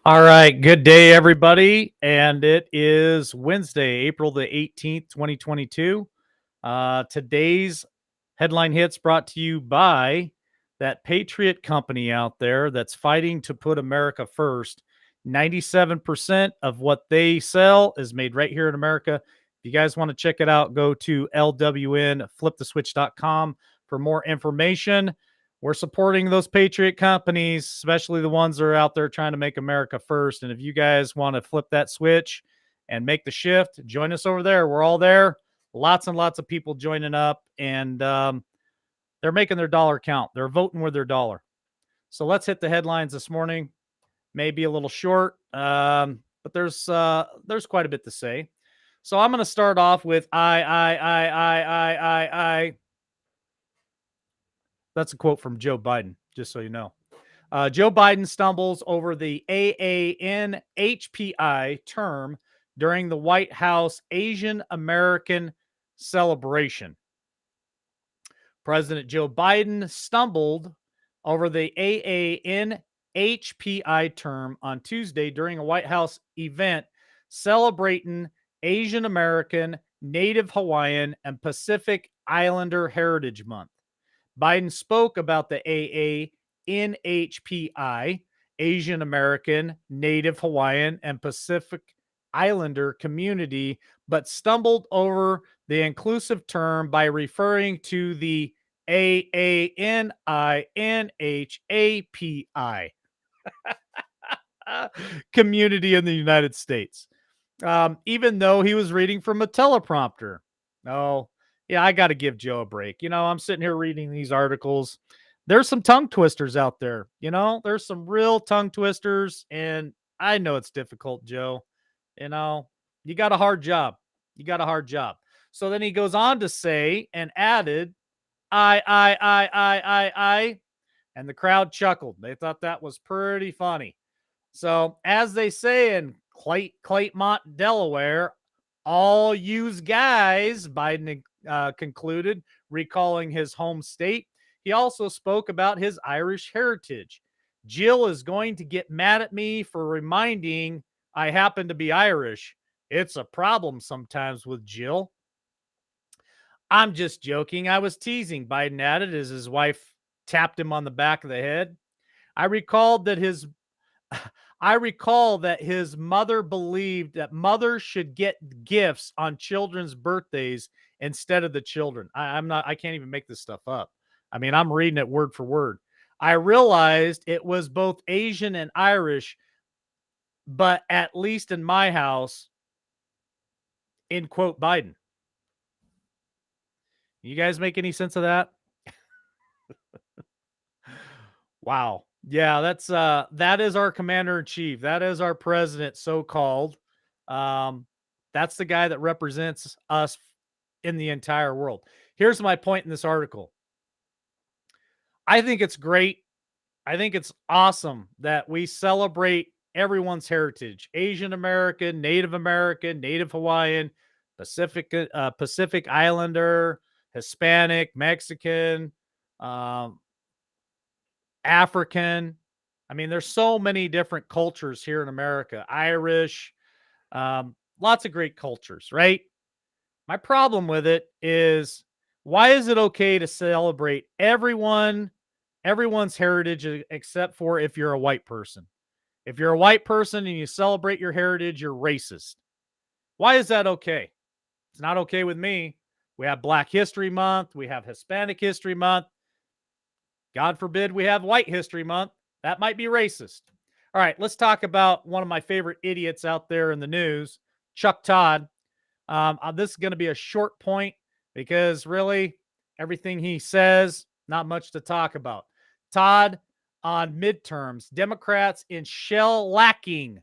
All right, good day, everybody. And it is Wednesday, April the 18th, 2022. Today's headline hits brought to you by that Patriot company out there that's fighting to put America first. 97% of what they sell is made right here in America. If you guys want to check it out, go to lwnfliptheswitch.com for more information. We're supporting those Patriot companies, especially the ones that are out there trying to make America first. And if you guys want to flip that switch and make the shift, join us over there. We're all there. Lots and lots of people joining up, and they're making their dollar count. They're voting with their dollar. So let's hit the headlines this morning. Maybe a little short, but there's quite a bit to say. So I'm going to start off with I. That's a quote from Joe Biden, just so you know. Joe Biden stumbles over the AANHPI term during the White House Asian American celebration. President Joe Biden stumbled over the AANHPI term on Tuesday during a White House event celebrating Asian American, Native Hawaiian, and Pacific Islander Heritage Month. Biden spoke about the AANHPI, Asian American, Native Hawaiian, and Pacific Islander community, but stumbled over the inclusive term by referring to the AANINHAPI community in the United States, even though he was reading from a teleprompter. Oh, yeah, I got to give Joe a break. I'm sitting here reading these articles. There's some tongue twisters out there. There's some real tongue twisters, and I know it's difficult, Joe. You got a hard job. You got a hard job. So then he goes on to say and added, I, and the crowd chuckled. They thought that was pretty funny. So, as they say in Claymont, Delaware, all yous guys, Biden concluded, recalling his home state. He also spoke about his Irish heritage. Jill is going to get mad at me for reminding I happen to be Irish. It's a problem sometimes with Jill. I'm just joking. I was teasing, Biden added as his wife tapped him on the back of the head. I recall that his mother believed that mothers should get gifts on children's birthdays instead of the children. I can't even make this stuff up. I'm reading it word for word. I realized it was both Asian and Irish, but at least in my house, in quote Biden. You guys make any sense of that? Wow. Yeah, that is our commander in chief. That is our president, so called. That's the guy that represents us in the entire world. Here's my point in this article. I think it's great. I think it's awesome that we celebrate everyone's heritage: Asian American, Native Hawaiian, Pacific Islander, Hispanic, Mexican, African. There's so many different cultures here in America. Irish, lots of great cultures, right? My problem with it is, why is it okay to celebrate everyone's heritage except for if you're a white person? If you're a white person and you celebrate your heritage, you're racist. Why is that okay? It's not okay with me. We have Black History Month. We have Hispanic History Month. God forbid we have White History Month. That might be racist. All right, let's talk about one of my favorite idiots out there in the news, Chuck Todd. This is going to be a short point because really everything he says, not much to talk about. Todd on midterms, Democrats in shell-lacking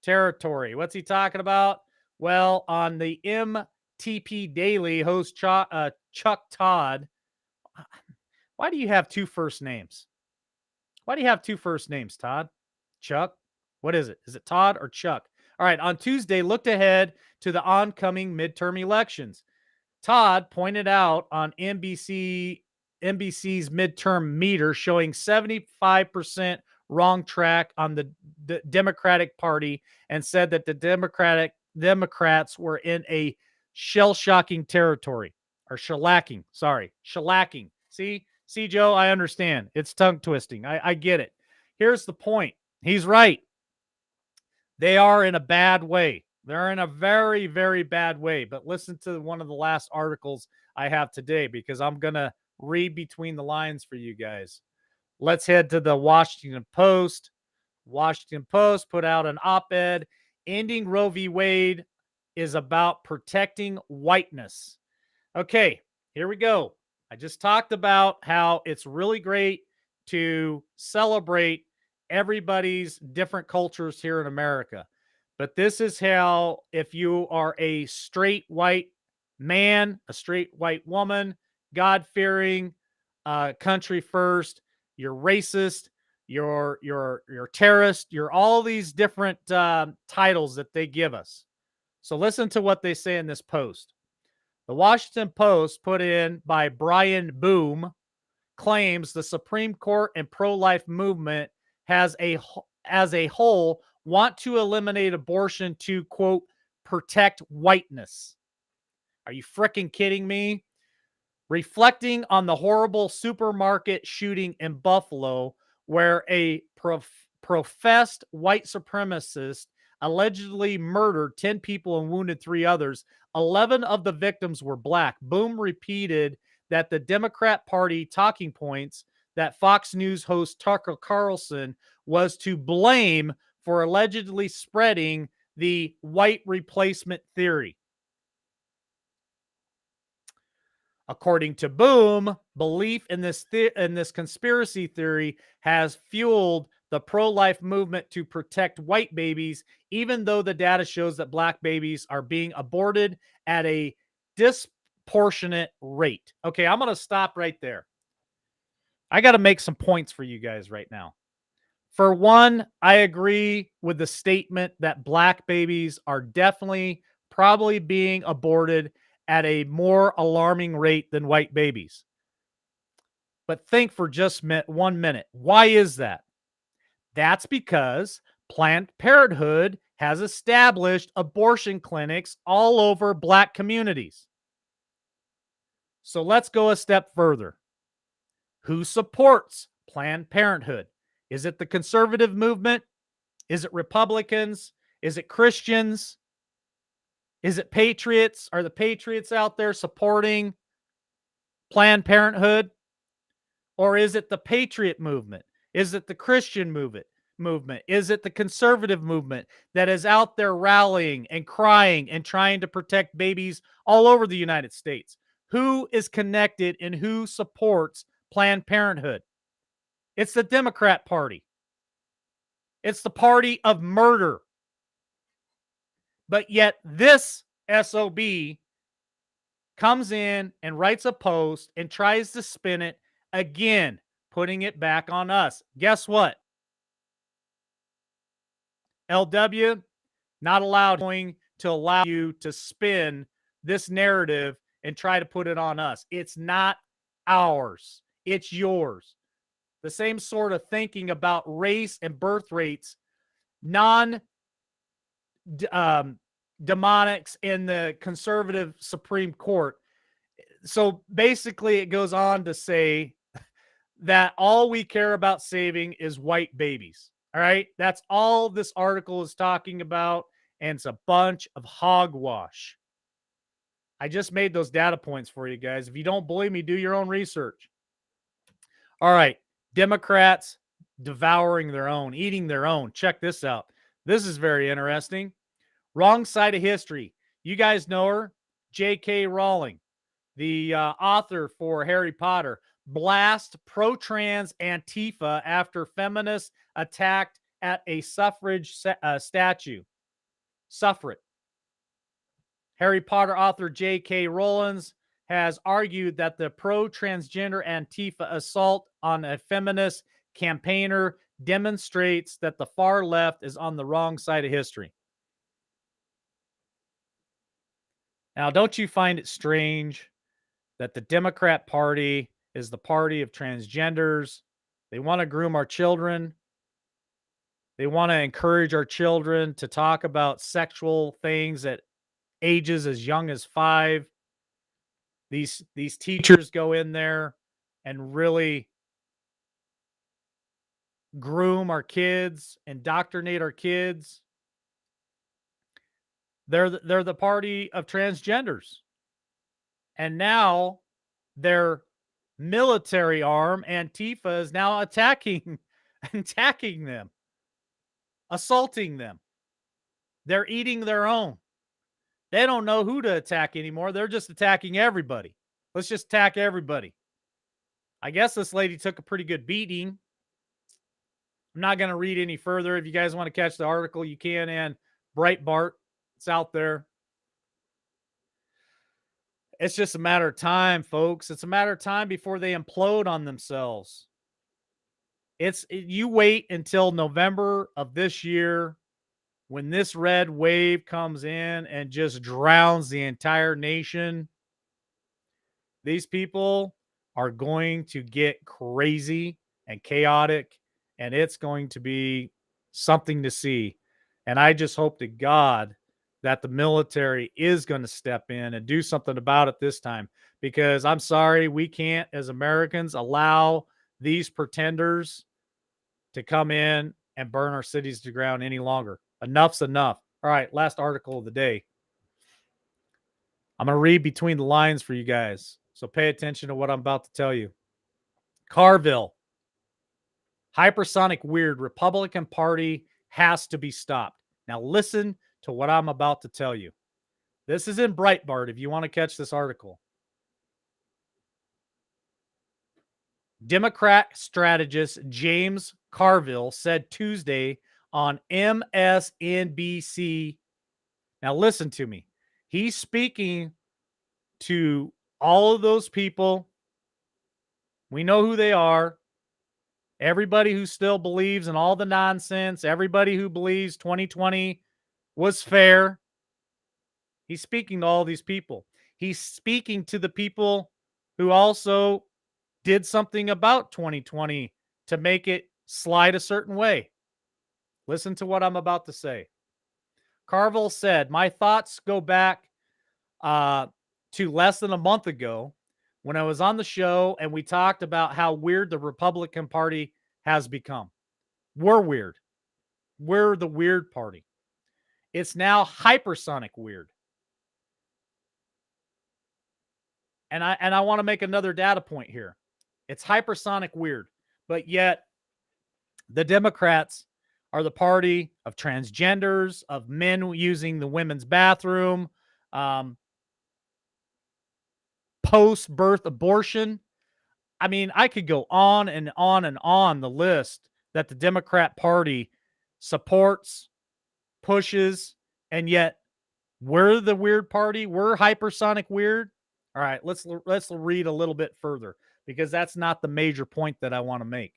territory. What's he talking about? Well, on the MTP Daily, host Chuck Todd. Why do you have two first names? Why do you have two first names, Todd? Chuck? What is it? Is it Todd or Chuck? All right, on Tuesday, looked ahead to the oncoming midterm elections. Todd pointed out on NBC's midterm meter showing 75% wrong track on the Democratic Party and said that the Democrats were in a shell-shocking territory or shellacking. Sorry, shellacking. See, Joe, I understand. It's tongue twisting. I get it. Here's the point. He's right. They are in a bad way. They're in a very, very bad way. But listen to one of the last articles I have today because I'm going to read between the lines for you guys. Let's head to the Washington Post. Washington Post put out an op ed. Ending Roe v. Wade is about protecting whiteness. Okay, here we go. I just talked about how it's really great to celebrate everybody's different cultures here in America. But this is how, if you are a straight white man, a straight white woman, God fearing, country first, you're racist, you're terrorist, you're all these different titles that they give us. So listen to what they say in this post. The Washington Post, put in by Brian Boom, claims the Supreme Court and pro-life movement as a whole want to eliminate abortion to, quote, protect whiteness. Are you freaking kidding me? Reflecting on the horrible supermarket shooting in Buffalo, where a professed white supremacist allegedly murdered 10 people and wounded 3 others. 11 of the victims were black. Boom repeated that the Democrat Party talking points that Fox News host Tucker Carlson was to blame for allegedly spreading the white replacement theory. According to Boom, belief in this conspiracy theory has fueled the pro-life movement to protect white babies, even though the data shows that black babies are being aborted at a disproportionate rate. Okay, I'm going to stop right there. I got to make some points for you guys right now. For one, I agree with the statement that black babies are definitely probably being aborted at a more alarming rate than white babies. But think for just 1 minute. Why is that? That's because Planned Parenthood has established abortion clinics all over black communities. So let's go a step further. Who supports Planned Parenthood? Is it the conservative movement? Is it Republicans? Is it Christians? Is it patriots? Are the patriots out there supporting Planned Parenthood? Or is it the patriot movement? Is it the Christian movement? Is it the conservative movement that is out there rallying and crying and trying to protect babies all over the United States? Who is connected and who supports Planned Parenthood? It's the Democrat Party. It's the party of murder. But yet this SOB comes in and writes a post and tries to spin it again, putting it back on us. Guess what? LW, not allowed to allow you to spin this narrative and try to put it on us. It's not ours. It's yours. The same sort of thinking about race and birth rates, demonics in the conservative Supreme Court. So basically, it goes on to say that all we care about saving is white babies. All right. That's all this article is talking about. And it's a bunch of hogwash. I just made those data points for you guys. If you don't believe me, do your own research. All right. Democrats devouring their own, eating their own. Check this out. This is very interesting. Wrong side of history. You guys know her, J.K. Rowling, the author for Harry Potter. Blast pro-trans Antifa after feminists attacked at a suffrage statue. Suffrage. Harry Potter author J.K. Rowling has argued that the pro-transgender Antifa assault on a feminist campaigner demonstrates that the far left is on the wrong side of history. Now, don't you find it strange that the Democrat Party is the party of transgenders? They want to groom our children. They want to encourage our children to talk about sexual things at ages as young as 5. These teachers go in there and really groom our kids, indoctrinate our kids. They're the party of transgenders. And now their military arm, Antifa, is now attacking them, assaulting them. They're eating their own. They don't know who to attack anymore. They're just attacking everybody. Let's just attack everybody. I guess this lady took a pretty good beating. I'm not going to read any further. If you guys want to catch the article, you can. And Breitbart, it's out there. It's just a matter of time, folks. It's a matter of time before they implode on themselves. You wait until November of this year when this red wave comes in and just drowns the entire nation. These people are going to get crazy and chaotic, and it's going to be something to see. And I just hope to God that the military is going to step in and do something about it this time, because I'm sorry, we can't, as Americans, allow these pretenders to come in and burn our cities to ground any longer. Enough's enough. All right, last article of the day. I'm going to read between the lines for you guys, so pay attention to what I'm about to tell you. Carville. Hypersonic weird. Republican Party has to be stopped. Now listen to what I'm about to tell you. This is in Breitbart if you want to catch this article. Democrat strategist James Carville said Tuesday on MSNBC. Now listen to me. He's speaking to all of those people. We know who they are. Everybody who still believes in all the nonsense, everybody who believes 2020 was fair. He's speaking to all these people. He's speaking to the people who also did something about 2020 to make it slide a certain way. Listen to what I'm about to say. Carville said, my thoughts go back to less than a month ago when I was on the show and we talked about how weird the Republican Party has become. We're weird. We're the weird party. It's now hypersonic weird. And I want to make another data point here. It's hypersonic weird, but yet the Democrats are the party of transgenders, of men using the women's bathroom, post-birth abortion. I mean, I could go on and on and on the list that the Democrat Party supports, pushes, and yet we're the weird party. We're hypersonic weird. All right, let's read a little bit further, because that's not the major point that I want to make.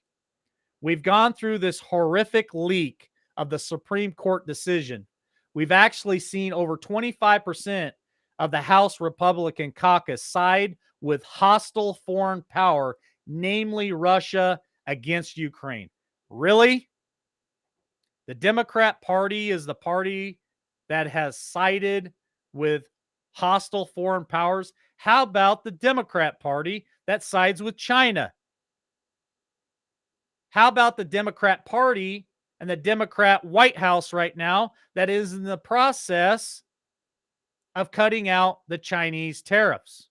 We've gone through this horrific leak of the Supreme Court decision. We've actually seen over 25% of the House Republican caucus side with hostile foreign power, namely Russia, against Ukraine. Really? The Democrat Party is the party that has sided with hostile foreign powers. How about the Democrat Party that sides with China? How about the Democrat Party and the Democrat White House right now that is in the process of cutting out the Chinese tariffs?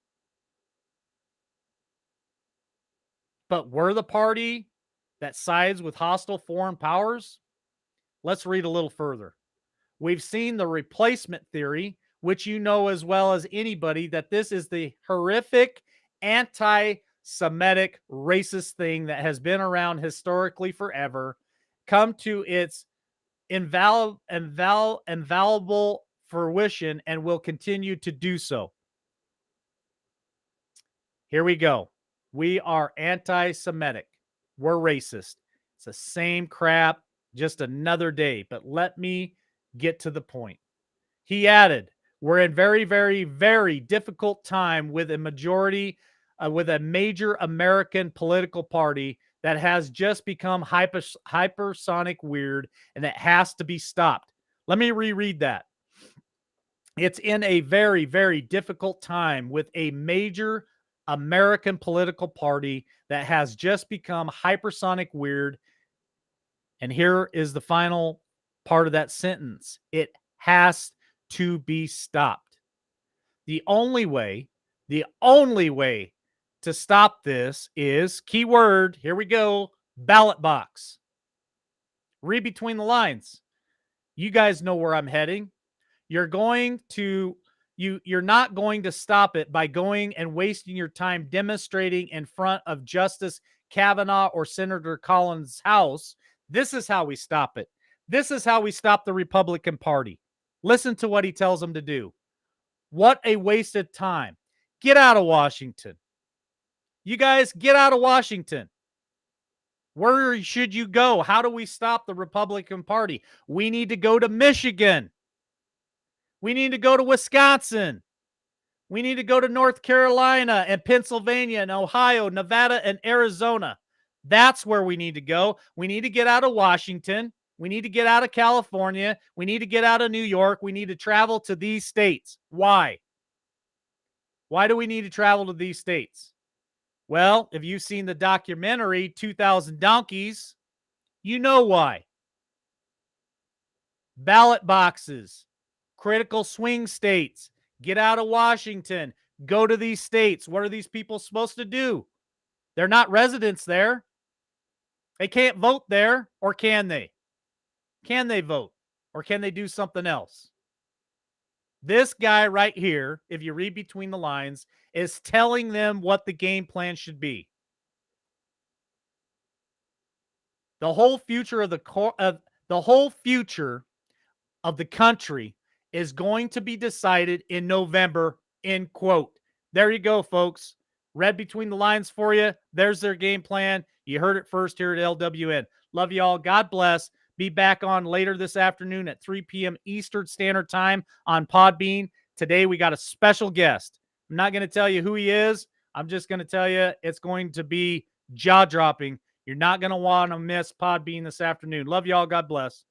But we're the party that sides with hostile foreign powers? Let's read a little further. We've seen the replacement theory, which you know as well as anybody that this is the horrific anti-Semitic racist thing that has been around historically forever, come to its invaluable fruition and will continue to do so. Here we go. We are anti-Semitic. We're racist. It's the same crap, just another day. But let me get to the point. He added, we're in very, very, very difficult time with a majority, with a major American political party that has just become hypersonic weird, and it has to be stopped. Let me reread that. It's in a very, very difficult time with a major American political party that has just become hypersonic weird. And here is the final part of that sentence: it has to be stopped. The only way to stop this is, keyword, here we go, ballot box. Read between the lines. You guys know where I'm heading. You're going to you're not going to stop it by going and wasting your time demonstrating in front of Justice Kavanaugh or Senator Collins' house. This is how we stop it. This is how we stop the Republican Party. Listen to what he tells them to do. What a wasted time. Get out of Washington. You guys, get out of Washington. Where should you go? How do we stop the Republican Party? We need to go to Michigan. We need to go to Wisconsin. We need to go to North Carolina and Pennsylvania and Ohio, Nevada, and Arizona. That's where we need to go. We need to get out of Washington. We need to get out of California. We need to get out of New York. We need to travel to these states. Why? Why do we need to travel to these states? Well, if you've seen the documentary 2000 Donkeys, you know why. Ballot boxes, critical swing states, get out of Washington, go to these states. What are these people supposed to do? They're not residents there. They can't vote there, or can they? Can they vote, or can they do something else? This guy right here, if you read between the lines, is telling them what the game plan should be. The whole future of the whole future of the country is going to be decided in November, end quote. There you go, folks. Read between the lines for you. There's their game plan. You heard it first here at LWN. Love you all. God bless. Be back on later this afternoon at 3 p.m. Eastern Standard Time on Podbean. Today, we got a special guest. I'm not going to tell you who he is. I'm just going to tell you it's going to be jaw-dropping. You're not going to want to miss Podbean this afternoon. Love you all. God bless.